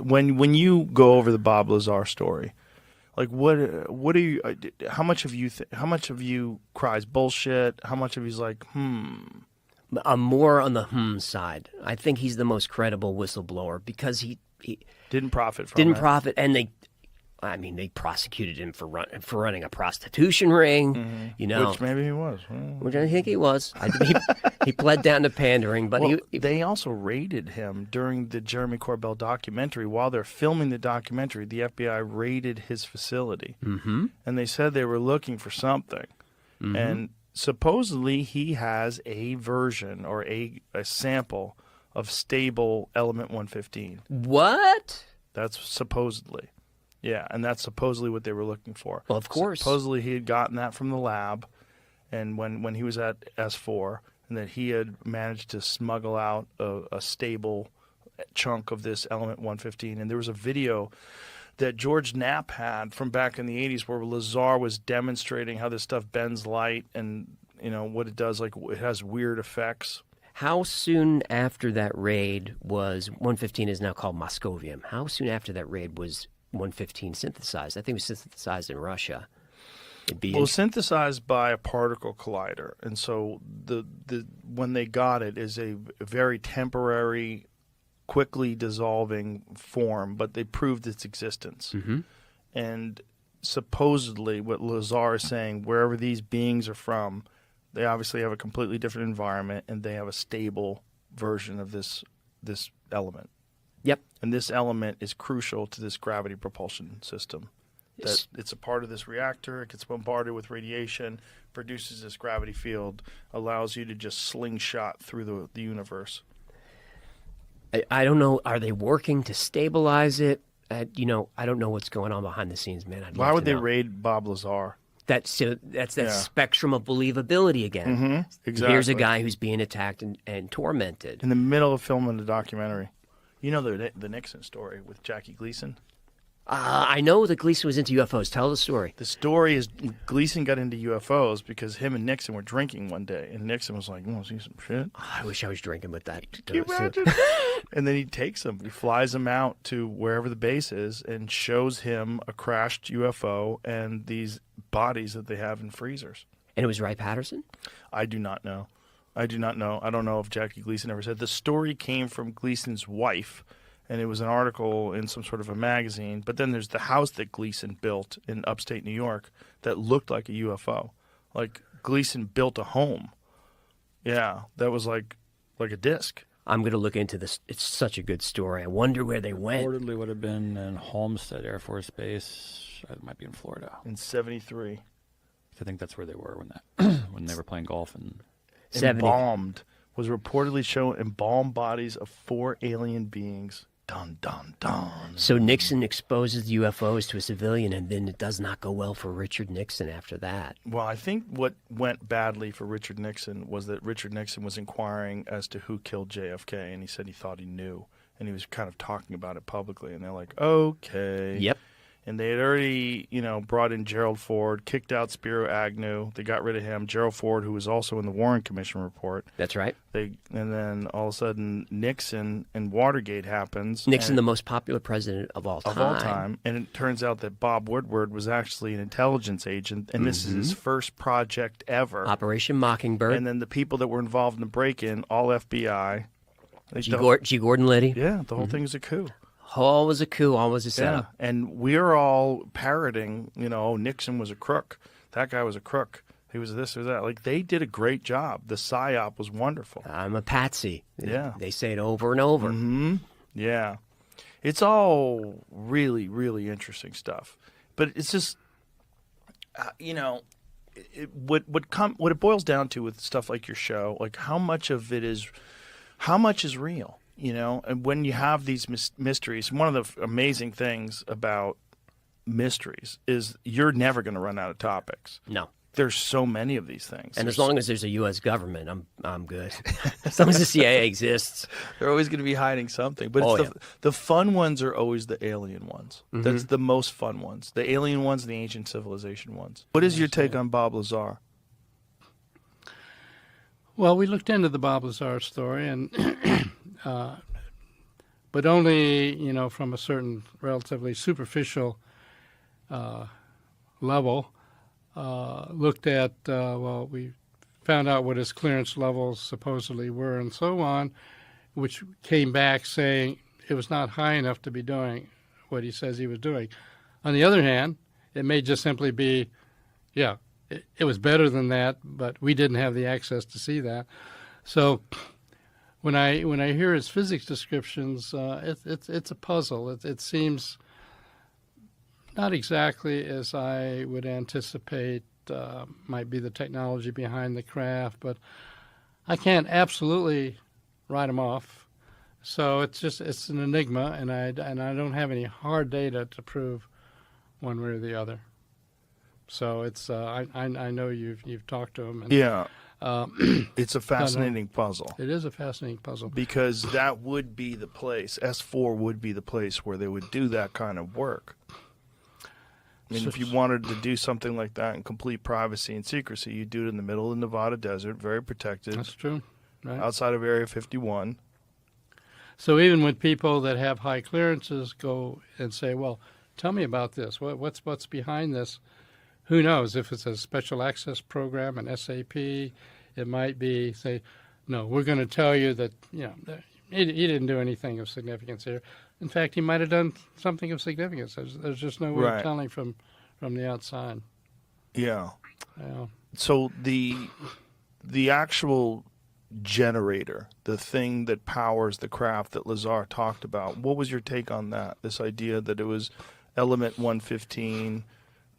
when you go over the Bob Lazar story, like what are you? How much of you cries bullshit? How much of you's like, I'm more on the side. I think he's the most credible whistleblower because he didn't profit from it. And they prosecuted him for running a prostitution ring, Which maybe he was. Which I think he was. He pled down to pandering, but they also raided him during the Jeremy Corbell documentary. While they're filming the documentary, the FBI raided his facility, and they said they were looking for something, and supposedly he has a version or a sample of stable element 115. What? That's supposedly. Yeah, and that's supposedly what they were looking for. Well, of course. Supposedly he had gotten that from the lab, and when he was at S4, and that he had managed to smuggle out a stable chunk of this element 115. And there was a video that George Knapp had from back in the 80s where Lazar was demonstrating how this stuff bends light and, what it does, like it has weird effects. How soon after that raid was 115 is now called Moscovium? How soon after that raid was 115 synthesized? I think it was synthesized in Russia. Synthesized by a particle collider, and so the when they got it is a very temporary, quickly dissolving form, but they proved its existence. And supposedly, what Lazar is saying, wherever these beings are from, they obviously have a completely different environment, and they have a stable version of this element. Yep. And this element is crucial to this gravity propulsion system. That it's a part of this reactor. It gets bombarded with radiation, produces this gravity field, allows you to just slingshot through the universe. I don't know. Are they working to stabilize it? I don't know what's going on behind the scenes, man. Why would they raid Bob Lazar? That's that spectrum of believability again. Exactly. Here's a guy who's being attacked and tormented. In the middle of filming the documentary. You know the Nixon story with Jackie Gleason? I know that Gleason was into UFOs. Tell the story. The story is Gleason got into UFOs because him and Nixon were drinking one day, and Nixon was like, "You want to see some shit?" I wish I was drinking with that. Can you imagine? And then he takes him. He flies him out to wherever the base is and shows him a crashed UFO and these bodies that they have in freezers. And it was Wright-Patterson? I do not know. I don't know if Jackie Gleason ever said. The story came from Gleason's wife, and it was an article in some sort of a magazine. But then there's the house that Gleason built in upstate New York that looked like a UFO. Like Gleason built a home. Yeah, that was like a disc. I'm going to look into this. It's such a good story. I wonder where they went. Reportedly would have been in Homestead Air Force Base. It might be in Florida. In 73. I think that's where they were when they were playing golf. And embalmed. Was reportedly shown embalmed bodies of 4 alien beings. Dun, dun, dun. So Nixon exposes the UFOs to a civilian, and then it does not go well for Richard Nixon after that. Well, I think what went badly for Richard Nixon was that Richard Nixon was inquiring as to who killed JFK, and he said he thought he knew, and he was kind of talking about it publicly, and they're like, okay. Yep. And they had already, brought in Gerald Ford, kicked out Spiro Agnew. They got rid of him. Gerald Ford, who was also in the Warren Commission report. That's right. And then all of a sudden, Nixon and Watergate happens. Nixon, the most popular president of all time. Of all time. And it turns out that Bob Woodward was actually an intelligence agent, and this is his first project ever. Operation Mockingbird. And then the people that were involved in the break-in, all FBI. G. Gordon Liddy. Yeah, the whole thing is a coup. All was a coup, all was a setup. Yeah, and we're all parroting, Nixon was a crook. That guy was a crook. He was this or that. Like, they did a great job. The PSYOP was wonderful. I'm a patsy. Yeah. They say it over and over. Mm-hmm. Yeah. It's all really, really interesting stuff. But it's just, what it boils down to with stuff like your show, like how much is real? And when you have these mysteries, one of the amazing things about mysteries is you're never going to run out of topics. No. There's so many of these things. And as long as there's a U.S. government, I'm good. As long as the CIA exists. They're always going to be hiding something. But the fun ones are always the alien ones. Mm-hmm. That's the most fun ones. The alien ones and the ancient civilization ones. What is your take on Bob Lazar? Well, we looked into the Bob Lazar story, and but only, from a certain relatively superficial level. Looked at, we found out what his clearance levels supposedly were and so on, which came back saying it was not high enough to be doing what he says he was doing. On the other hand, it may just simply be, it was better than that, but we didn't have the access to see that. So when I hear his physics descriptions, it's a puzzle. It seems not exactly as I would anticipate might be the technology behind the craft, but I can't absolutely write them off. So it's an enigma, and I don't have any hard data to prove one way or the other. So it's I know you've talked to him. And, it's a fascinating puzzle. It is a fascinating puzzle because that would be the place. S4 would be the place where they would do that kind of work. I mean, if you wanted to do something like that in complete privacy and secrecy, you'd do it in the middle of the Nevada desert, very protected. That's true. Right. Outside of Area 51. So even when people that have high clearances go and say, well, tell me about this. What's behind this? Who knows? If it's a special access program, an SAP, it might be, say, no, we're going to tell you that, he didn't do anything of significance here. In fact, he might have done something of significance. There's just no way of telling from the outside. Yeah. So the actual generator, the thing that powers the craft that Lazar talked about, what was your take on that? This idea that it was element 115,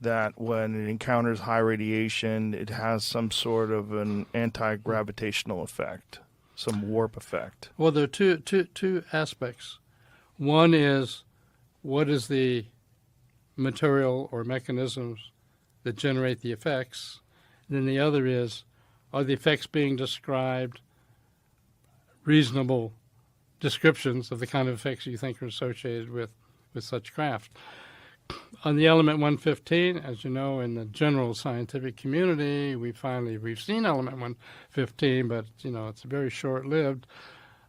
that when it encounters high radiation, it has some sort of an anti-gravitational effect, some warp effect. Well, there are two aspects. One is, what is the material or mechanisms that generate the effects? And then the other is, are the effects being described reasonable descriptions of the kind of effects you think are associated with such craft? On the element 115, as you know, in the general scientific community, we've seen element 115, but it's very short-lived.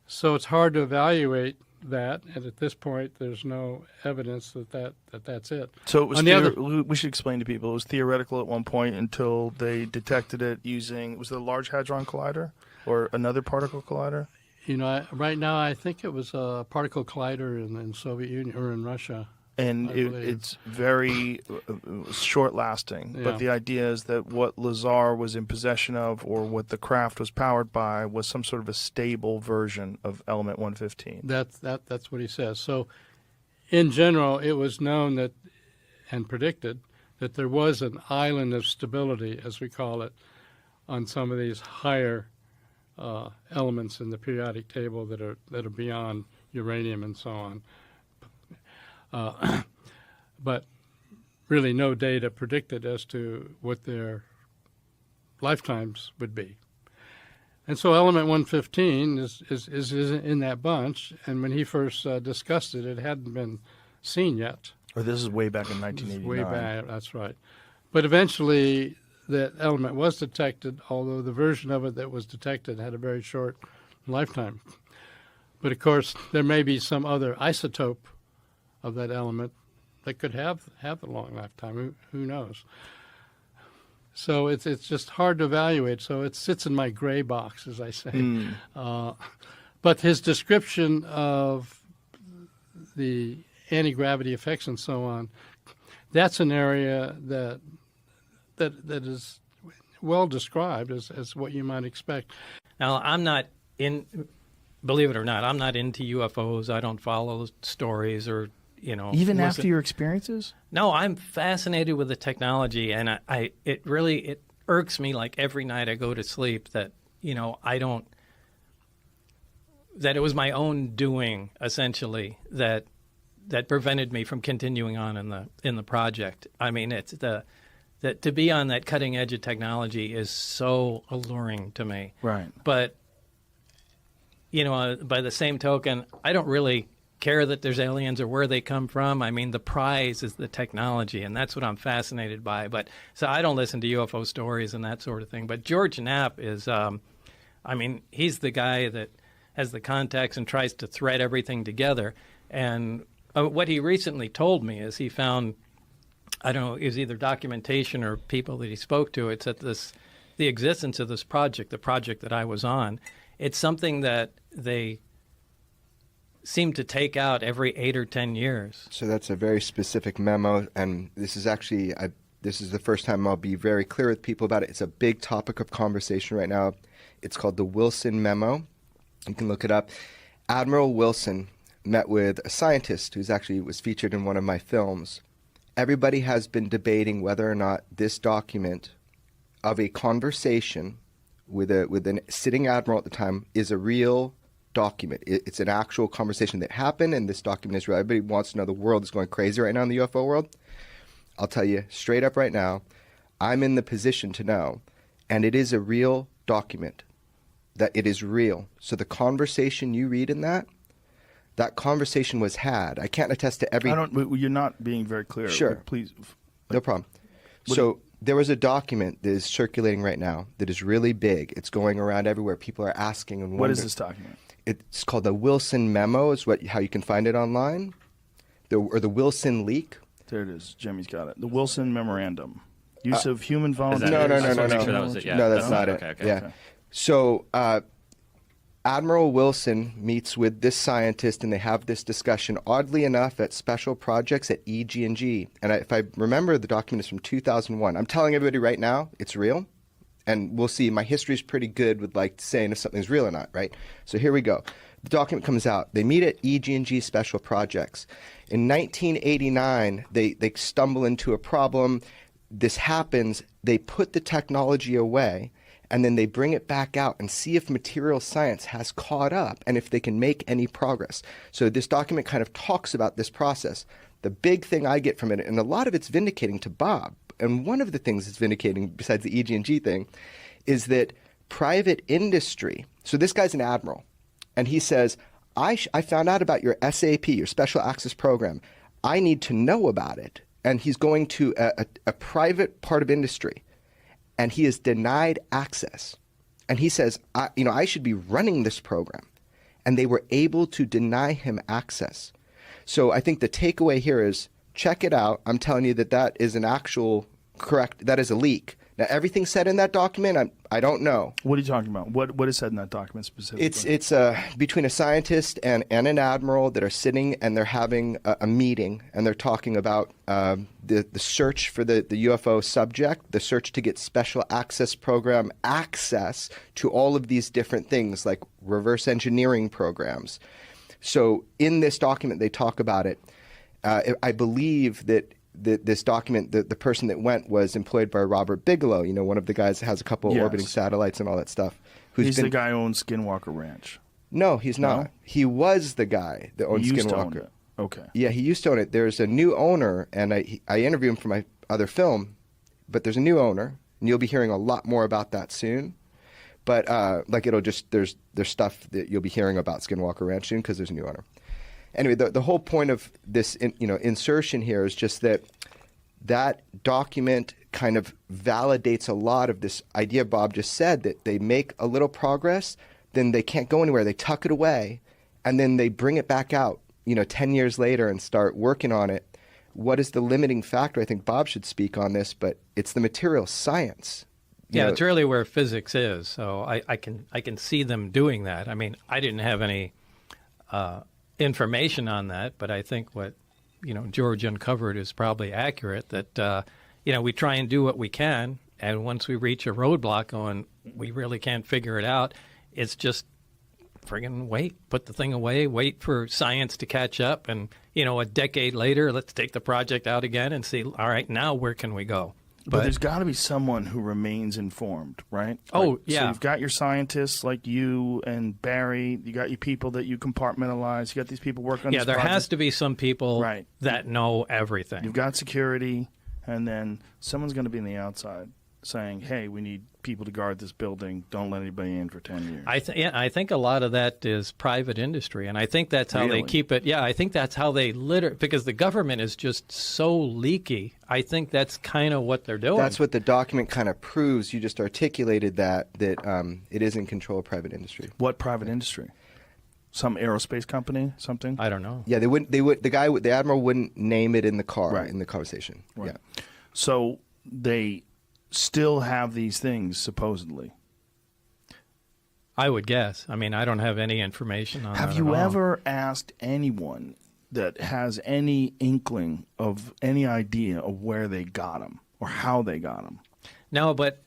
So it's hard to evaluate that, and at this point, there's no evidence that's it. So it was we should explain to people, it was theoretical at one point until they detected it using, was it a Large Hadron Collider or another particle collider? Right now, I think it was a particle collider in Soviet Union or in Russia. And it's very short-lasting. Yeah. But the idea is that what Lazar was in possession of, or what the craft was powered by, was some sort of a stable version of element 115. That's what he says. So, in general, it was known that, and predicted, that there was an island of stability, as we call it, on some of these higher elements in the periodic table that are beyond uranium and so on. But really no data predicted as to what their lifetimes would be. And so element 115 is in that bunch, and when he first discussed it, it hadn't been seen yet. Or this is way back in 1989. Way back, that's right. But eventually that element was detected, although the version of it that was detected had a very short lifetime. But of course, there may be some other isotope of that element that could have a long lifetime. Who knows? So it's just hard to evaluate. So it sits in my gray box, as I say. But his description of the anti-gravity effects and so on, that's an area that is well described as what you might expect. Now, I'm not believe it or not, I'm not into UFOs. I don't follow stories or even after your experiences? No, I'm fascinated with the technology, and it irks me like every night I go to sleep that that it was my own doing essentially that prevented me from continuing on in the project. I mean, it's that to be on that cutting edge of technology is so alluring to me. Right. But by the same token, I don't really care that there's aliens or where they come from. I mean, the prize is the technology, and that's what I'm fascinated by. But so I don't listen to UFO stories and that sort of thing. But George Knapp is, he's the guy that has the contacts and tries to thread everything together. And what he recently told me is he found, I don't know, it was either documentation or people that he spoke to. It's that the existence of this project, the project that I was on, it's something that they seem to take out every 8 or 10 years. So that's a very specific memo, and this is actually, this is the first time I'll be very clear with people about it. It's a big topic of conversation right now. It's called the Wilson Memo. You can look it up. Admiral Wilson met with a scientist who's actually was featured in one of my films. Everybody has been debating whether or not this document of a conversation with a sitting admiral at the time is a real document. It's an actual conversation that happened, and this document is real. Everybody wants to know. The world is going crazy right now in the UFO world. I'll tell you straight up right now, I'm in the position to know, and it is a real document, that it is real. So the conversation you read in that conversation was had. I can't attest to every... You're not being very clear. Sure. Please. No problem. So there was a document that is circulating right now that is really big. It's going around everywhere. People are asking and wondering. What is this document? It's called the Wilson Memo, is how you can find it online, or the Wilson Leak. There it is. Jimmy's got it. The Wilson Memorandum. Use of human volunteers. No. I just wanted to make sure that was it. Yeah. No, that's not it. Okay. Yeah. Okay. So Admiral Wilson meets with this scientist, and they have this discussion, oddly enough, at special projects at EG&G. And if I remember, the document is from 2001. I'm telling everybody right now, it's real. And we'll see. My history is pretty good with saying if something's real or not, right? So here we go. The document comes out. They meet at EG&G Special Projects. In 1989, they stumble into a problem. This happens. They put the technology away, and then they bring it back out and see if material science has caught up and if they can make any progress. So this document kind of talks about this process. The big thing I get from it, and a lot of it's vindicating to Bob, and one of the things that's vindicating, besides the EG&G thing, is that private industry, so this guy's an admiral, and he says, I found out about your SAP, your Special Access Program. I need to know about it. And he's going to a private part of industry, and he is denied access. And he says, I should be running this program. And they were able to deny him access. So I think the takeaway here is, check it out. I'm telling you that is an actual correct, that is a leak. Now, everything said in that document, I don't know. What are you talking about? What is said in that document specifically? It's between a scientist and an admiral that are sitting, and they're having a meeting, and they're talking about the search for the UFO subject, the search to get special access program access to all of these different things like reverse engineering programs. So in this document, they talk about it. I believe that this document, the person that went was employed by Robert Bigelow, one of the guys that has a couple of orbiting satellites and all that stuff. He's the guy who owns Skinwalker Ranch. No, he's not. No? He was the guy that owned He used Skinwalker. to own it. Okay. Yeah, he used to own it. There's a new owner, and I interviewed him for my other film, but there's a new owner, and you'll be hearing a lot more about that soon. But there's stuff that you'll be hearing about Skinwalker Ranch soon because there's a new owner. Anyway, the whole point of this insertion here is just that document kind of validates a lot of this idea Bob just said, that they make a little progress, then they can't go anywhere. They tuck it away, and then they bring it back out 10 years later and start working on it. What is the limiting factor? I think Bob should speak on this, but it's the material science. Yeah, it's really where physics is. So I can see them doing that. I mean, I didn't have any information on that, but I think what George uncovered is probably accurate. That we try and do what we can, and once we reach a roadblock, going, we really can't figure it out. It's just friggin' wait, put the thing away, wait for science to catch up, and a decade later, let's take the project out again and see. All right, now where can we go? But there's got to be someone who remains informed, right? Oh, yeah. So you've got your scientists like you and Barry. You got your people that you compartmentalize. You got these people working on this project. Yeah, there has to be some people Right. that know everything. You've got security, and then someone's going to be on the outside saying, hey, we need people to guard this building. Don't let anybody in for 10 years. I think a lot of that is private industry, and I think that's how Really? they keep it. Yeah, I think that's how they because the government is just so leaky. I think that's kind of what they're doing. That's what the document kind of proves. You just articulated that it is in control of private industry. What private industry? Some aerospace company, something. I don't know. Yeah, they wouldn't. The admiral wouldn't name it in the car Right. in the conversation. Right. Yeah. So they still have these things supposedly. I would guess. I mean, I don't have any information on that. Have at you all. ever asked anyone that has any inkling of any idea of where they got them or how they got them? No, but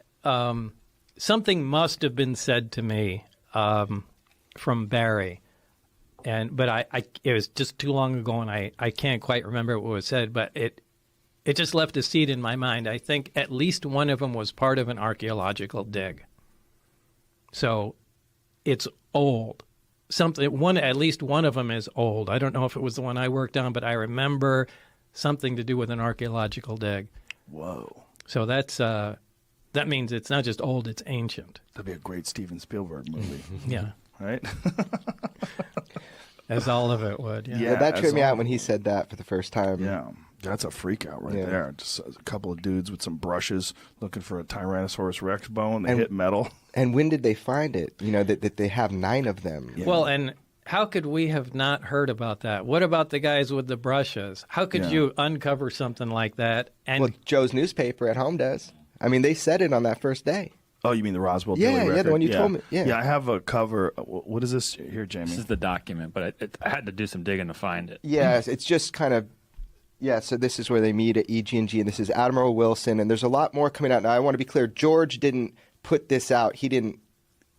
something must have been said to me from Barry, but it was just too long ago, and I can't quite remember what was said, but it just left a seed in my mind. I think at least one of them was part of an archaeological dig. So it's old. At least one of them is old. I don't know if it was the one I worked on, but I remember something to do with an archaeological dig. Whoa. So that means it's not just old, it's ancient. That'd be a great Steven Spielberg movie. Yeah. Right? As all of it would. Yeah. Yeah. Yeah, that that's tripped me all. out when he said that for the first time. Yeah. That's a freak out right Yeah. there. Just a couple of dudes with some brushes looking for a Tyrannosaurus Rex bone. They And- hit metal. And when did they find it? You know, that they have 9 of them. Yeah. Well, and how could we have not heard about that? What about the guys with the brushes? How could Yeah. you uncover something like that? And Well, Joe's newspaper at home does. I mean, they said it on that first day. Oh, you mean the Roswell Yeah, Daily yeah, the Record? one you told me. Yeah. Yeah, I have a cover. What is this here, Jamie? This is the document, but I had to do some digging to find it. Yes, it's just kind of, yeah, so this is where they meet at EG&G, and this is Admiral Wilson, and there's a lot more coming out. Now, I want to be clear, George didn't put this out. He didn't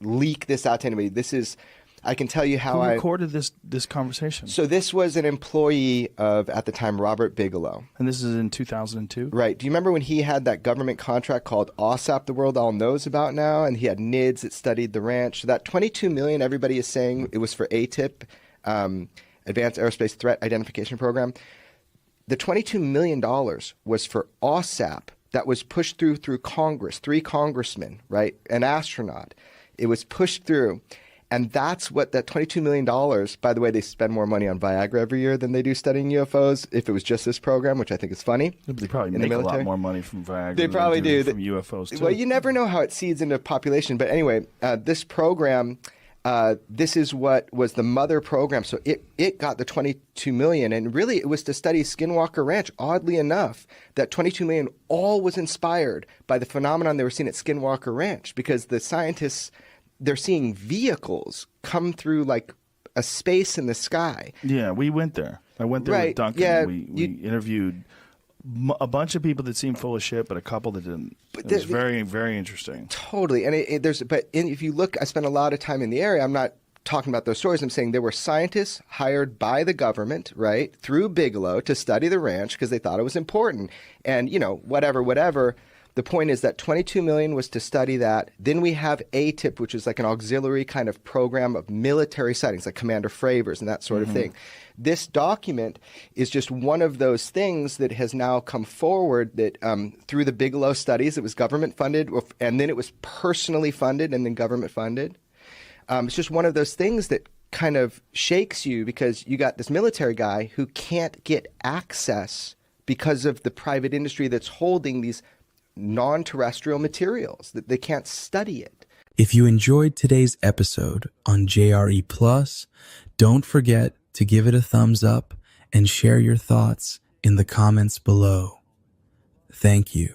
leak this out to anybody. This is, I can tell you how Who recorded this conversation? So this was an employee of, at the time, Robert Bigelow. And this is in 2002? Right. Do you remember when he had that government contract called OSAP the world all knows about now, and he had NIDS that studied the ranch? So that $22 million, everybody is saying it was for ATIP, Advanced Aerospace Threat Identification Program. The $22 million was for OSAP that was pushed through Congress, 3 congressmen, right, an astronaut. It was pushed through. And that's what that $22 million, by the way, they spend more money on Viagra every year than they do studying UFOs, if it was just this program, which I think is funny. They probably In the make a lot military? more money from Viagra They than probably do. from UFOs, too. Well, you never know how it seeds into population. But anyway, this program, this is what was the mother program. So it got the $22 million. And really, it was to study Skinwalker Ranch. Oddly enough, that $22 million all was inspired by the phenomenon they were seeing at Skinwalker Ranch, because the scientists, they're seeing vehicles come through like a space in the sky. Yeah, we went there. I went there Right, with Duncan. yeah, We interviewed a bunch of people that seemed full of shit, but a couple that didn't. But It was the- very, very interesting. Totally. And if you look, I spent a lot of time in the area. I'm not talking about those stories. I'm saying there were scientists hired by the government, right, through Bigelow to study the ranch because they thought it was important. And, you know, whatever. The point is that $22 million was to study that. Then we have ATIP, which is like an auxiliary kind of program of military sightings, like Commander Fravers and that sort of thing. This document is just one of those things that has now come forward that through the Bigelow studies, it was government funded, and then it was personally funded and then government funded. It's just one of those things that kind of shakes you, because you got this military guy who can't get access because of the private industry that's holding these non-terrestrial materials, that they can't study it. If you enjoyed today's episode on JRE Plus, don't forget to give it a thumbs up and share your thoughts in the comments below. Thank you.